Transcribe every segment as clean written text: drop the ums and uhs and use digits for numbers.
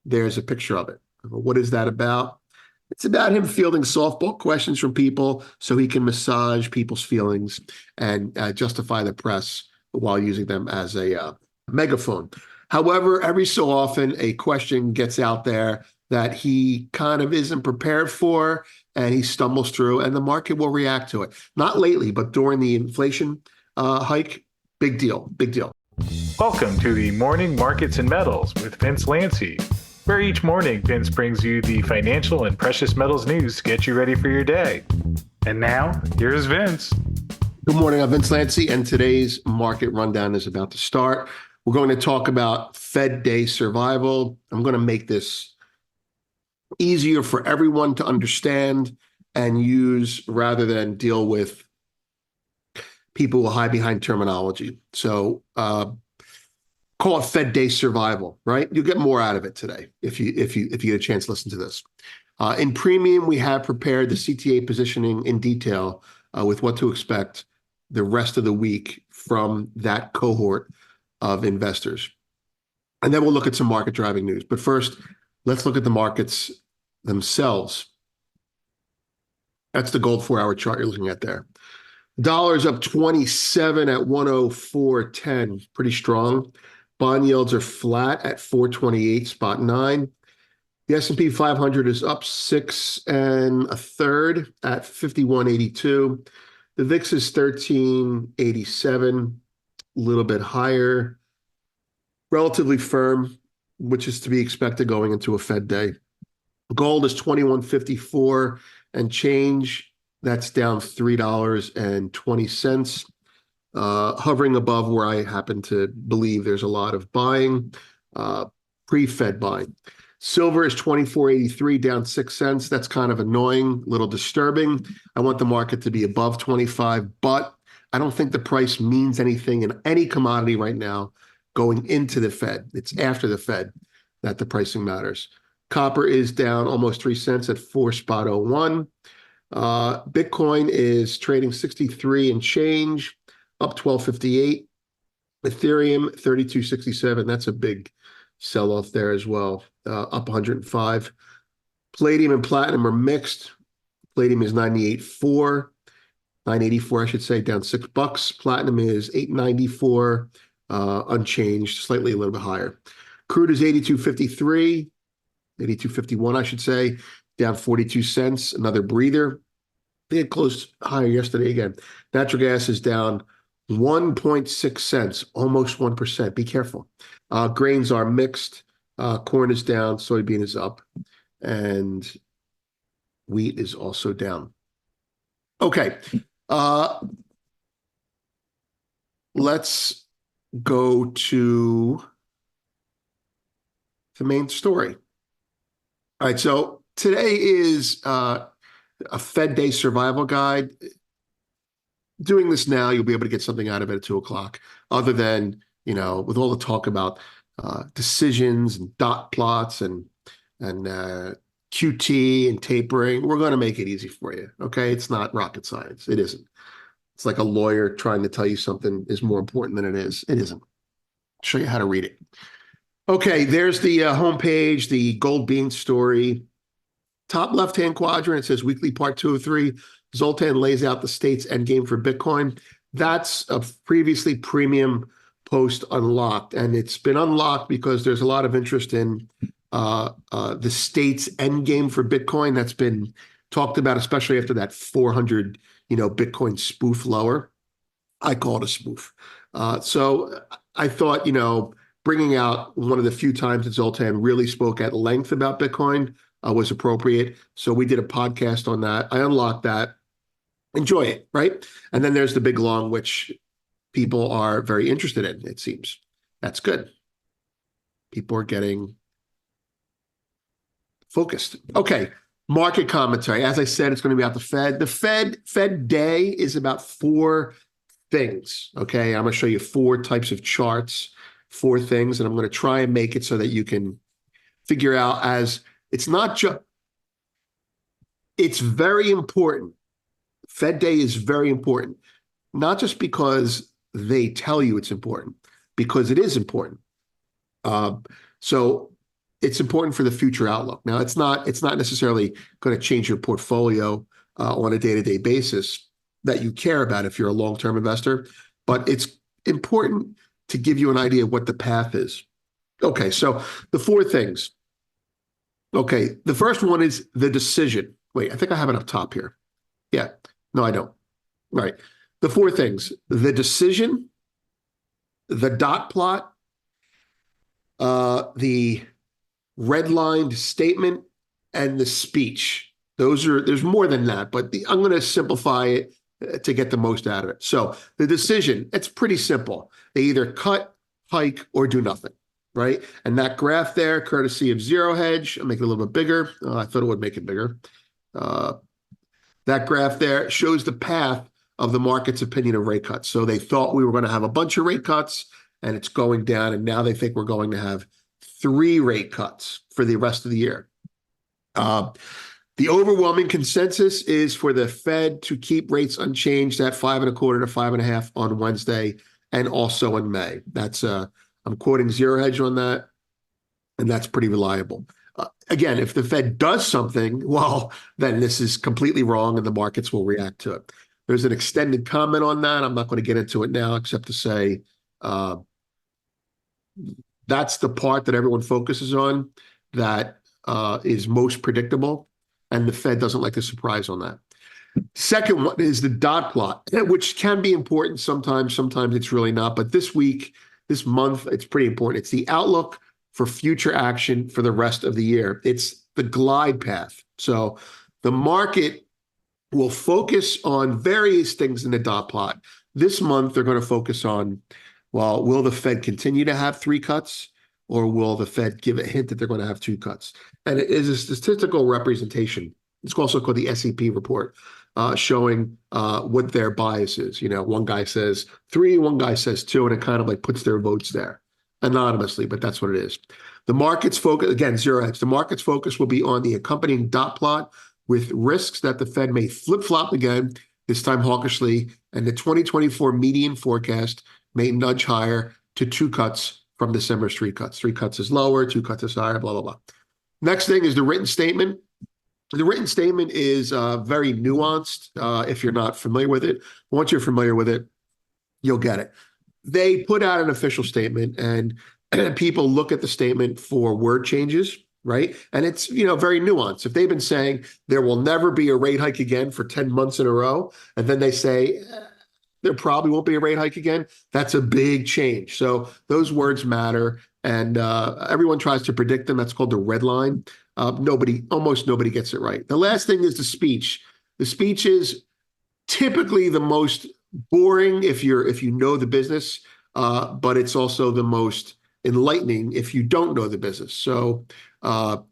there's a picture of it. What is that about? It's about him fielding softball questions from people so he can massage people's feelings and justify the press while using them as a megaphone. However, every so often a question gets out there that he kind of isn't prepared for, and he stumbles through, and the market will react to it. Not lately, but during the inflation hike, big deal, big deal. Welcome to the Morning Markets and Metals with Vince Lanci, where each morning Vince brings you the financial and precious metals news to get you ready for your day. And now, here's Vince. Good morning, I'm Vince Lanci, and today's market rundown is about to start. We're going to talk about Fed Day survival. I'm going to make this easier for everyone to understand and use rather than deal with people who hide behind terminology. So call it Fed Day survival, right? You'll get more out of it today if you get a chance to listen to this. In premium, we have prepared the CTA positioning in detail with what to expect the rest of the week from that cohort of investors. And then we'll look at some market driving news. But first, let's look at the markets themselves. That's the gold 4-hour chart you're looking at there. Dollar's up 27 at 104.10, pretty strong. Bond yields are flat at 428.9. The S&P 500 is up 6 1/3 at 51.82. The VIX is 1387, a little bit higher, relatively firm, which is to be expected going into a Fed day. Gold is 2154 and change. That's down $3.20, hovering above where I happen to believe there's a lot of buying, pre-Fed buying. Silver is 24.83, down 6 cents. That's kind of annoying, a little disturbing. I want the market to be above 25, but I don't think the price means anything in any commodity right now going into the Fed. It's after the Fed that the pricing matters. Copper is down almost 3 cents at 4.01. Bitcoin is trading 63 and change, up 12.58. Ethereum 32.67. That's a big sell-off there as well, up 105. Palladium and platinum are mixed. Palladium is 984 I should say, down $6. Platinum is 894, unchanged, slightly a little bit higher. Crude is 82.51 I should say, down 42 cents, another breather. They had closed higher yesterday again. Natural gas is down 1.6 cents, almost 1%. Be careful. Grains are mixed. Corn is down, soybean is up, and wheat is also down. Okay. Let's go to the main story. All right, so today is a Fed Day survival guide. Doing this now, you'll be able to get something out of it at 2 o'clock, other than, with all the talk about decisions and dot plots and QT and tapering. We're going to make it easy for you, okay? It's not rocket science. It isn't. It's like a lawyer trying to tell you something is more important than it is. It isn't. I'll show you how to read it. Okay, there's the homepage, the gold bean story. Top left-hand quadrant, it says weekly part 203. Zoltan lays out the state's endgame for Bitcoin. That's a previously premium post unlocked, and it's been unlocked because there's a lot of interest in the state's endgame for Bitcoin. That's been talked about, especially after that 400, Bitcoin spoof lower. I call it a spoof. So I thought, bringing out one of the few times that Zoltan really spoke at length about Bitcoin was appropriate. So we did a podcast on that. I unlocked that. Enjoy it, right? And then there's the big long, which people are very interested in, it seems. That's good. People are getting focused. Okay, market commentary. As I said, it's going to be about the Fed. The Fed Day is about 4 things, okay? I'm going to show you 4 types of charts, 4 things, and I'm going to try and make it so that you can figure out it's not just, it's very important. Fed Day is very important, not just because they tell you it's important, because it is important. So it's important for the future outlook. Now, it's not necessarily going to change your portfolio on a day-to-day basis that you care about if you're a long-term investor, but it's important to give you an idea of what the path is. Okay, so the four things. Okay, the first one is the decision. Wait, I think I have it up top here. Yeah, no, I don't. All right. The four things: the decision, the dot plot, the redlined statement, and the speech. There's more than that, but I'm going to simplify it to get the most out of it. So the decision, it's pretty simple. They either cut, hike, or do nothing, right? And that graph there, courtesy of Zero Hedge, I'll make it a little bit bigger. I thought it would make it bigger. Uh, that graph there shows the path of the market's opinion of rate cuts. So they thought we were going to have a bunch of rate cuts, and it's going down, and now they think we're going to have 3 rate cuts for the rest of the year. The overwhelming consensus is for the Fed to keep rates unchanged at 5.25 to 5.5 on Wednesday and also in May. That's I'm quoting Zero Hedge on that, and that's pretty reliable. Again, if the Fed does something, well, then this is completely wrong and the markets will react to it. There's an extended comment on that. I'm not going to get into it now, except to say that's the part that everyone focuses on that is most predictable, and the Fed doesn't like a surprise on that. Second one is the dot plot, which can be important sometimes. Sometimes it's really not. But this week, this month, it's pretty important. It's the outlook for future action for the rest of the year. It's the glide path. So the market will focus on various things in the dot plot. This month, they're going to focus on, well, will the Fed continue to have 3 cuts, or will the Fed give a hint that they're going to have 2 cuts? And it is a statistical representation. It's also called the SEP report, showing what their bias is. You know, one guy says 3, one guy says 2, and it kind of like puts their votes there anonymously, but that's what it is. The market's focus, again, Zero Hedge, the market's focus will be on the accompanying dot plot with risks that the Fed may flip-flop again, this time hawkishly, and the 2024 median forecast may nudge higher to 2 cuts from December's 3 cuts. 3 cuts is lower, 2 cuts is higher, blah, blah, blah. Next thing is the written statement. The written statement is very nuanced if you're not familiar with it. Once you're familiar with it, you'll get it. They put out an official statement, and people look at the statement for word changes, right? And it's, very nuanced. If they've been saying there will never be a rate hike again for 10 months in a row, and then they say there probably won't be a rate hike again, that's a big change. So those words matter, and everyone tries to predict them. That's called the red line. Almost nobody gets it right. The last thing is the speech. The speech is typically the most boring if you know the business, but it's also the most enlightening if you don't know the business. So Powell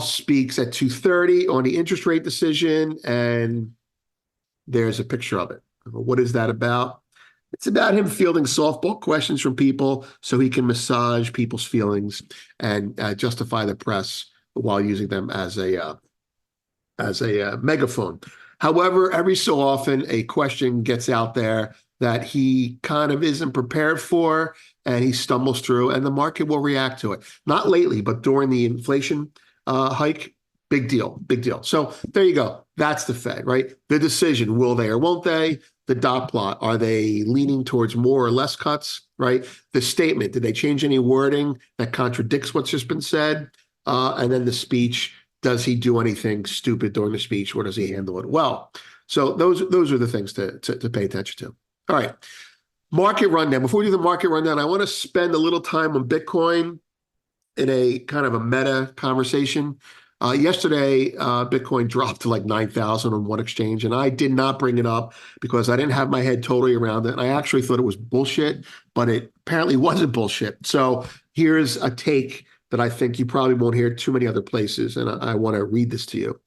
speaks at 2:30 on the interest rate decision, and there's a picture of it. What is that about? It's about him fielding softball questions from people so he can massage people's feelings and justify the press while using them as a megaphone. However, every so often a question gets out there that he kind of isn't prepared for, and he stumbles through, and the market will react to it. Not lately, but during the inflation hike, big deal, big deal. So there you go. That's the Fed, right? The decision, will they or won't they? The dot plot, are they leaning towards more or less cuts, right? The statement, did they change any wording that contradicts what's just been said? And then the speech, does he do anything stupid during the speech, or does he handle it well? So those are the things to pay attention to. All right, market rundown. Before we do the market rundown, I want to spend a little time on Bitcoin in a kind of a meta conversation. Yesterday, Bitcoin dropped to like 9,000 on one exchange, and I did not bring it up because I didn't have my head totally around it. And I actually thought it was bullshit, but it apparently wasn't bullshit. So here's a take that I think you probably won't hear too many other places, and I want to read this to you.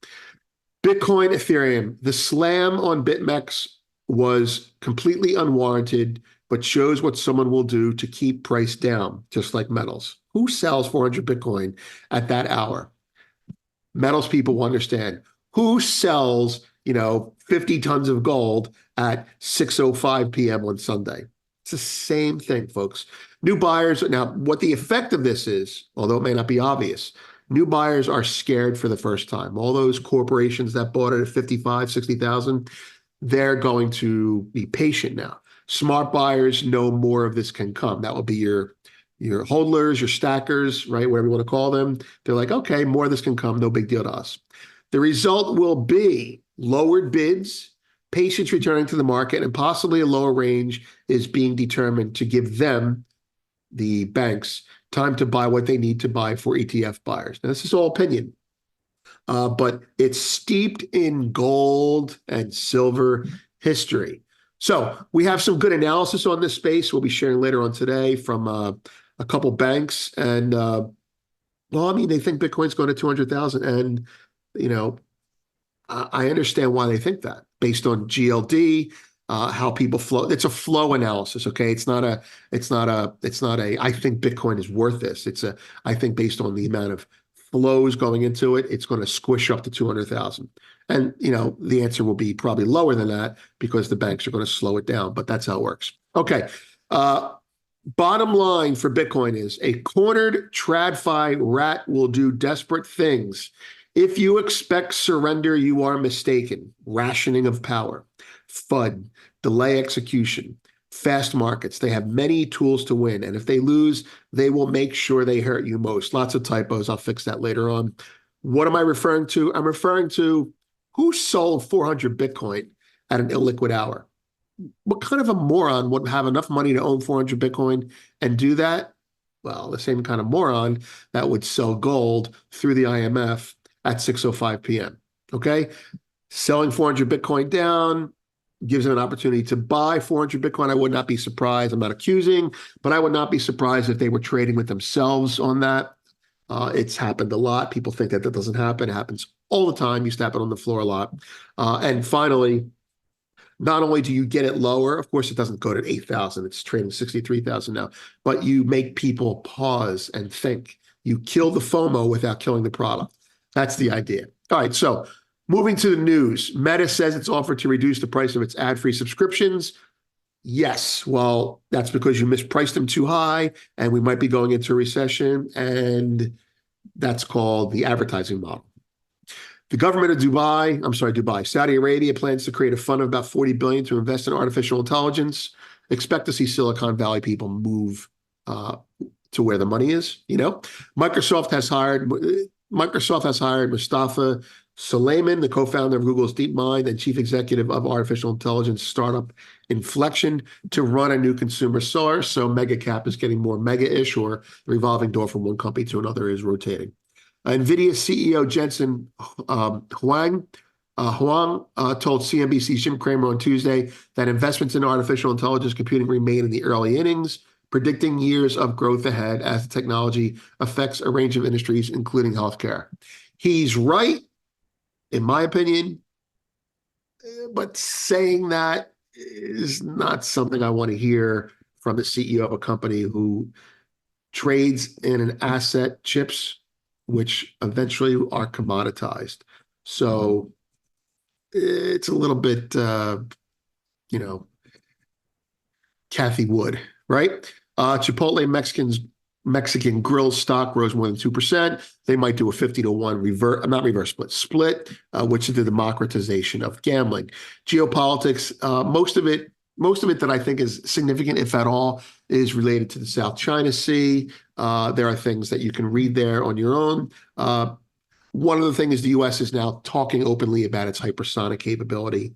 Bitcoin, Ethereum, the slam on BitMEX was completely unwarranted, but shows what someone will do to keep price down, just like metals. Who sells 400 Bitcoin at that hour? Metals people will understand. Who sells, 50 tons of gold at 6:05 p.m. on Sunday? It's the same thing, folks. New buyers, now, what the effect of this is, although it may not be obvious, new buyers are scared for the first time. All those corporations that bought it at 55, 60,000, they're going to be patient now. Smart buyers know more of this can come. That will be your hodlers, your stackers, right? Whatever you want to call them. They're like, okay, more of this can come. No big deal to us. The result will be lowered bids, patients returning to the market, and possibly a lower range is being determined to give them, the banks, time to buy what they need to buy for ETF buyers. Now, this is all opinion, but it's steeped in gold and silver history. So we have some good analysis on this space we'll be sharing later on today from a couple banks. And well, I mean, they think Bitcoin's going to 200,000. And, you know, I understand why they think that based on GLD, how people flow. It's a flow analysis. Okay. It's not a, I think Bitcoin is worth this. I think based on the amount of flows going into it, it's going to squish up to 200,000. And, you know, the answer will be probably lower than that because the banks are going to slow it down, but that's how it works. Okay. Bottom line for Bitcoin is a cornered TradFi rat will do desperate things. If you expect surrender, you are mistaken. Rationing of power, FUD, delay execution, fast markets. They have many tools to win. And if they lose, they will make sure they hurt you most. Lots of typos. I'll fix that later on. What am I referring to? I'm referring to who sold 400 Bitcoin at an illiquid hour. What kind of a moron would have enough money to own 400 Bitcoin and do that? Well, the same kind of moron that would sell gold through the IMF at 6:05 p.m. Okay? Selling 400 Bitcoin down gives them an opportunity to buy 400 Bitcoin. I would not be surprised. I'm not accusing, but I would not be surprised if they were trading with themselves on that. It's happened a lot. People think that doesn't happen. It happens all the time. You step it on the floor a lot. And finally, not only do you get it lower, of course, it doesn't go to 8,000. It's trading 63,000 now, but you make people pause and think. You kill the FOMO without killing the product. That's the idea. All right, so moving to the news. Meta says it's offered to reduce the price of its ad-free subscriptions. Yes, well, that's because you mispriced them too high, and we might be going into a recession, and that's called the advertising model. The government of Dubai, Saudi Arabia plans to create a fund of about $40 billion to invest in artificial intelligence. Expect to see Silicon Valley people move to where the money is. You know, Microsoft has hired Mustafa Suleiman, the co-founder of Google's DeepMind and chief executive of artificial intelligence startup Inflection, to run a new consumer source. So mega cap is getting more mega-ish, or the revolving door from one company to another is rotating. NVIDIA CEO Jensen Huang told CNBC's Jim Cramer on Tuesday that investments in artificial intelligence computing remain in the early innings, predicting years of growth ahead as the technology affects a range of industries, including healthcare. He's right, in my opinion, but saying that is not something I want to hear from the CEO of a company who trades in an asset, chips, which eventually are commoditized. So it's a little bit, Kathy Wood, right? Chipotle Mexican grill stock rose more than 2%. They might do a 50-to-1 split, which is the democratization of gambling. Geopolitics, most of it that I think is significant, if at all, is related to the South China Sea. There are things that you can read there on your own. One of the things is the U.S. is now talking openly about its hypersonic capability.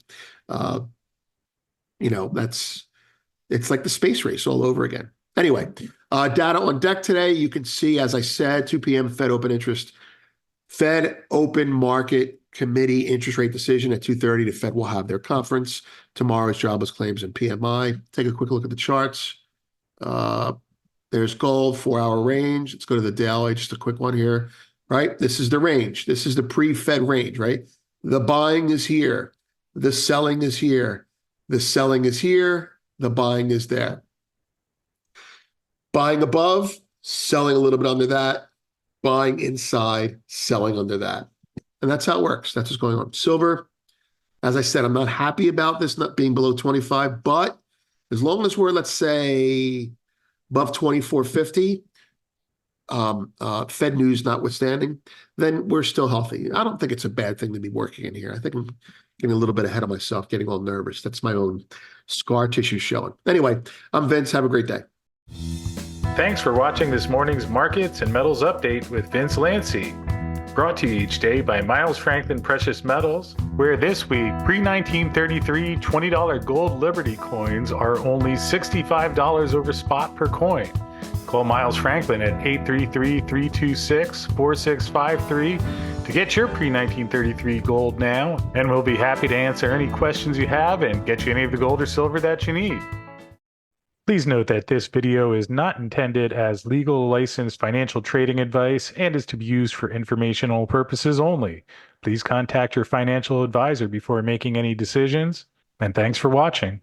It's like the space race all over again. Anyway, data on deck today. You can see, as I said, 2 p.m. Fed Open Market Committee interest rate decision at 2:30. The Fed will have their conference. Tomorrow's jobless claims and PMI. Take a quick look at the charts. There's gold, 4-hour range. Let's go to the daily, just a quick one here, right? This is the range. This is the pre-Fed range, right? The buying is here. The selling is here. The selling is here. The buying is there. Buying above, selling a little bit under that, buying inside, selling under that. And that's how it works. That's what's going on. Silver, as I said, I'm not happy about this not being below 25, but As long as we're, let's say, above 2450, Fed news notwithstanding, then we're still healthy. I don't think it's a bad thing to be working in here. I think I'm getting a little bit ahead of myself, getting all nervous. That's my own scar tissue showing. Anyway, I'm Vince. Have a great day. Thanks for watching this morning's Markets and Metals Update with Vince Lanci. Brought to you each day by Miles Franklin Precious Metals, where this week pre-1933 $20 gold Liberty coins are only $65 over spot per coin. Call Miles Franklin at 833-326-4653 to get your pre-1933 gold now, and we'll be happy to answer any questions you have and get you any of the gold or silver that you need. Please note that this video is not intended as legal licensed financial trading advice and is to be used for informational purposes only. Please contact your financial advisor before making any decisions, and thanks for watching.